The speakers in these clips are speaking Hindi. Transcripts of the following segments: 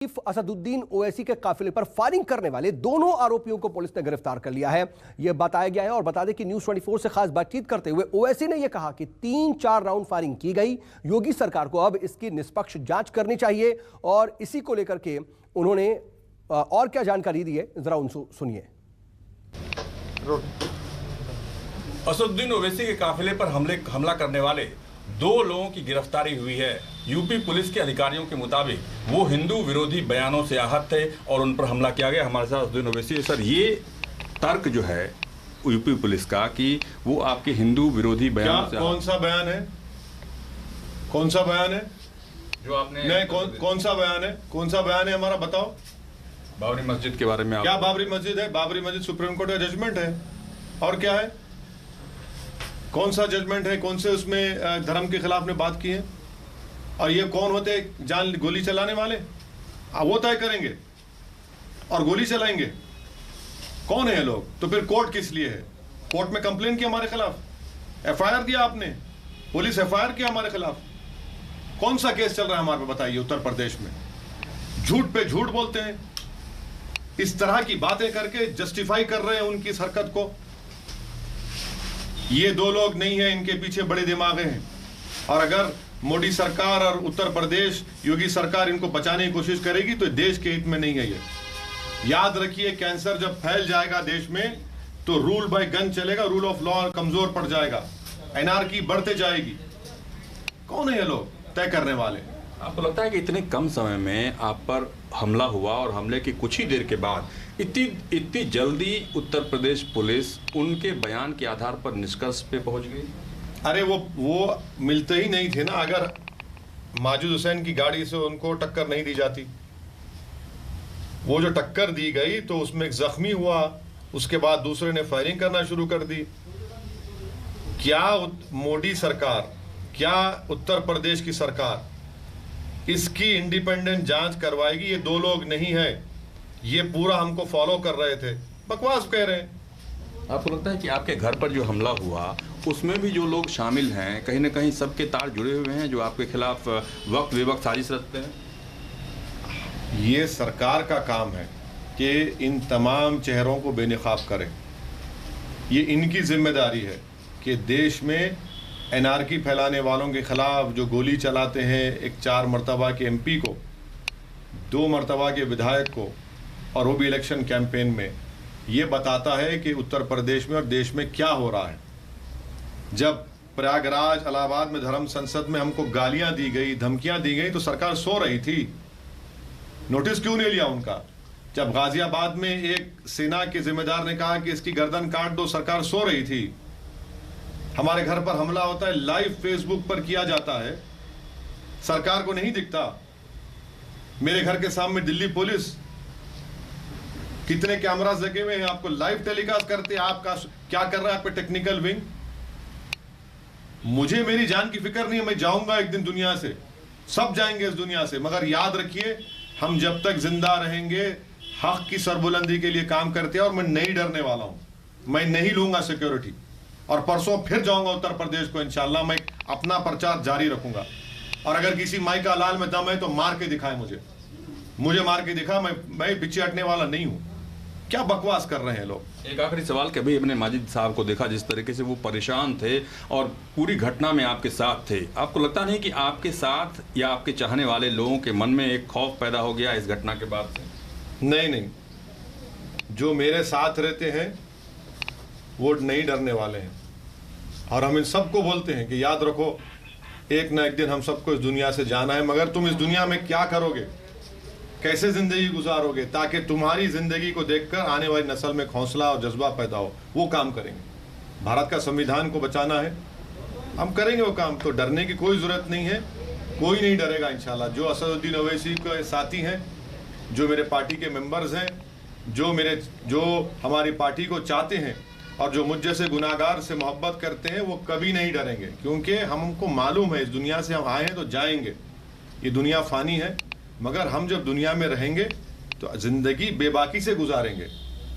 असदुद्दीन ओवैसी के काफिले पर फायरिंग करने वाले दोनों आरोपियों को पुलिस ने गिरफ्तार कर लिया है, यह बताया गया है। और बता दें कि न्यूज़ 24 से खास बातचीत करते हुए ओवैसी ने यह कहा कि 3-4 राउंड फायरिंग की गई। योगी सरकार को अब इसकी निष्पक्ष जांच करनी चाहिए और इसी को लेकर के उन्होंने और क्या जानकारी दी है, जरा उनसे सुनिए। असदुद्दीन ओवैसी के काफिले पर हमला करने वाले 2 लोगों की गिरफ्तारी हुई है। यूपी पुलिस के अधिकारियों के मुताबिक वो हिंदू विरोधी बयानों से आहत थे और उन पर हमला किया गया। हमारे साथ असदुद्दीन ओवैसी है। सर, ये तर्क जो है यूपी पुलिस का कि वो आपके हिंदू विरोधी बयानों से कौन सा बयान है? कौन सा बयान है जो आपने नहीं कौन सा बयान है? कौन सा बयान है हमारा, बताओ। बाबरी मस्जिद के बारे में क्या बाबरी मस्जिद है? बाबरी मस्जिद सुप्रीम कोर्ट का जजमेंट है। और क्या है? कौन सा जजमेंट है? कौन से उसमें धर्म के खिलाफ ने बात की है? और ये कौन होते जान गोली चलाने वाले? वो तय करेंगे और गोली चलाएंगे। कौन है ये लोग? तो फिर कोर्ट किस लिए है? कोर्ट में कंप्लेन किया हमारे खिलाफ, एफआईआर दिया आपने, पुलिस एफआईआर किया हमारे खिलाफ। कौन सा केस चल रहा है हमारे पे, बताइए। उत्तर प्रदेश में झूठ पे झूठ बोलते हैं, इस तरह की बातें करके जस्टिफाई कर रहे हैं उनकी इस हरकत को। ये 2 लोग नहीं है, इनके पीछे बड़े दिमाग हैं। और अगर मोदी सरकार और उत्तर प्रदेश योगी सरकार इनको बचाने की कोशिश करेगी तो देश के हित में नहीं है। ये याद रखिए, कैंसर जब फैल जाएगा देश में तो रूल बाय गन चलेगा, रूल ऑफ लॉ कमजोर पड़ जाएगा, एनआरकी बढ़ते जाएगी। कौन है ये लोग तय करने वाले? आपको लगता है कि इतने कम समय में आप पर हमला हुआ और हमले की कुछ ही देर के बाद इतनी जल्दी उत्तर प्रदेश पुलिस उनके बयान के आधार पर निष्कर्ष पे पहुंच गई? अरे वो मिलते ही नहीं थे ना। अगर माजिद हुसैन की गाड़ी से उनको टक्कर नहीं दी जाती, वो जो टक्कर दी गई तो उसमें एक जख्मी हुआ, उसके बाद दूसरे ने फायरिंग करना शुरू कर दी। क्या मोदी सरकार, क्या उत्तर प्रदेश की सरकार इसकी इंडिपेंडेंट जांच करवाएगी? ये 2 लोग नहीं है, ये पूरा हमको फॉलो कर रहे थे, बकवास कह रहे हैं। आपको लगता है कि आपके घर पर जो हमला हुआ उसमें भी जो लोग शामिल हैं, कहीं ना कहीं सबके तार जुड़े हुए हैं जो आपके खिलाफ वक्त बेवक्त साजिश रचते हैं? ये सरकार का काम है कि इन तमाम चेहरों को बेनकाब करें। ये इनकी जिम्मेदारी है कि देश में एनआरकी फैलाने वालों के खिलाफ जो गोली चलाते हैं, एक 4 मरतबा के एमपी को, 2 मरतबा के विधायक को, और वो भी इलेक्शन कैंपेन में, ये बताता है कि उत्तर प्रदेश में और देश में क्या हो रहा है। जब प्रयागराज इलाहाबाद में धर्म संसद में हमको गालियां दी गई, धमकियां दी गई, तो सरकार सो रही थी। नोटिस क्यों नहीं लिया उनका? जब गाजियाबाद में एक सेना के जिम्मेदार ने कहा कि इसकी गर्दन काट दो, सरकार सो रही थी। हमारे घर पर हमला होता है, लाइव फेसबुक पर किया जाता है, सरकार को नहीं दिखता। मेरे घर के सामने दिल्ली पुलिस, कितने कैमरास लगे हुए हैं, आपको लाइव टेलीकास्ट करते हैं। आपका क्या कर रहा है आपका टेक्निकल विंग? मुझे मेरी जान की फिक्र नहीं है, मैं जाऊंगा एक दिन दुनिया से, सब जाएंगे इस दुनिया से, मगर याद रखिए, हम जब तक जिंदा रहेंगे हक की सरबुलंदी के लिए काम करते हैं। और मैं नहीं डरने वाला हूं, मैं नहीं लूंगा सिक्योरिटी, और परसों फिर जाऊंगा उत्तर प्रदेश को। इंशाल्लाह मैं अपना प्रचार जारी रखूंगा, और अगर किसी माई का लाल में दम है तो मार के दिखाए, मुझे मार के दिखा। मैं पीछे हटने वाला नहीं हूं। क्या बकवास कर रहे हैं लोग। एक आखिरी सवाल, कभी अपने माजिद साहब को देखा जिस तरीके से वो परेशान थे और पूरी घटना में आपके साथ थे, आपको लगता नहीं कि आपके साथ या आपके चाहने वाले लोगों के मन में एक खौफ पैदा हो गया इस घटना के बाद से? नहीं, जो मेरे साथ रहते हैं वो नहीं डरने वाले हैं। और हम इन सबको बोलते हैं कि याद रखो, एक ना एक दिन हम सबको इस दुनिया से जाना है, मगर तुम इस दुनिया में क्या करोगे, कैसे जिंदगी गुजारोगे, ताकि तुम्हारी जिंदगी को देखकर आने वाली नस्ल में हौसला और जज्बा पैदा हो, वो काम करेंगे। भारत का संविधान को बचाना है, हम करेंगे वो काम। तो डरने की कोई जरूरत नहीं है, कोई नहीं डरेगा इंशाल्लाह। जो असदुद्दीन ओवैसी के साथी हैं, जो मेरे पार्टी के मेंबर्स हैं, जो हमारी पार्टी को चाहते हैं और जो मुझ जैसे गुनाहगार से मोहब्बत करते हैं, वो कभी नहीं डरेंगे। क्योंकि हमको मालूम है इस दुनिया से हम आए हैं तो जाएंगे, ये दुनिया फानी है, मगर हम जब दुनिया में रहेंगे तो जिंदगी बेबाकी से गुजारेंगे।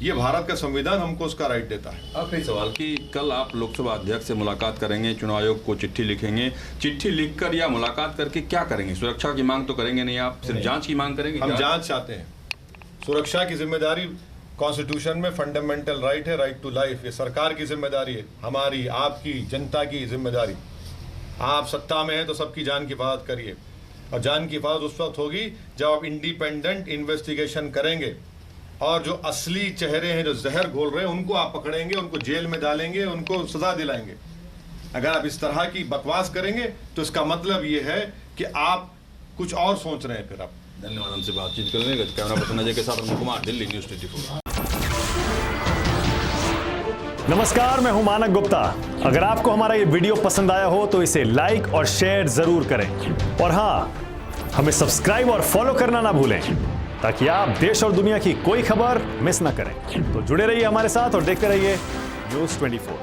ये भारत का संविधान हमको उसका राइट देता है। आखिरी सवाल कि कल आप लोकसभा अध्यक्ष से मुलाकात करेंगे, चुनाव आयोग को चिट्ठी लिखेंगे, चिट्ठी लिखकर या मुलाकात करके क्या करेंगे? सुरक्षा की मांग तो करेंगे नहीं, आप सिर्फ जांच की मांग करेंगे? हम जांच चाहते हैं। सुरक्षा की जिम्मेदारी कॉन्स्टिट्यूशन में फंडामेंटल राइट है, राइट टू लाइफ। ये सरकार की जिम्मेदारी है, हमारी, आपकी, जनता की जिम्मेदारी। आप सत्ता में हैं तो सबकी जान की हिफाजत करिए, और जान की हिफाजत उस वक्त होगी जब आप इंडिपेंडेंट इन्वेस्टिगेशन करेंगे और जो असली चेहरे हैं जो जहर घोल रहे हैं उनको आप पकड़ेंगे, उनको जेल में डालेंगे, उनको सजा दिलाएंगे। अगर आप इस तरह की बकवास करेंगे तो इसका मतलब ये है कि आप कुछ और सोच रहे हैं। फिर आप धन्यवाद हमसे बातचीत करने के। कैमरा पर्सन अजय के साथ अरुण कुमार, दिल्ली न्यूज़ 24। नमस्कार, मैं हूं मानक गुप्ता। अगर आपको हमारा ये वीडियो पसंद आया हो तो इसे लाइक और शेयर जरूर करें, और हाँ, हमें सब्सक्राइब और फॉलो करना ना भूलें ताकि आप देश और दुनिया की कोई खबर मिस ना करें। तो जुड़े रहिए हमारे साथ और देखते रहिए न्यूज़ 24।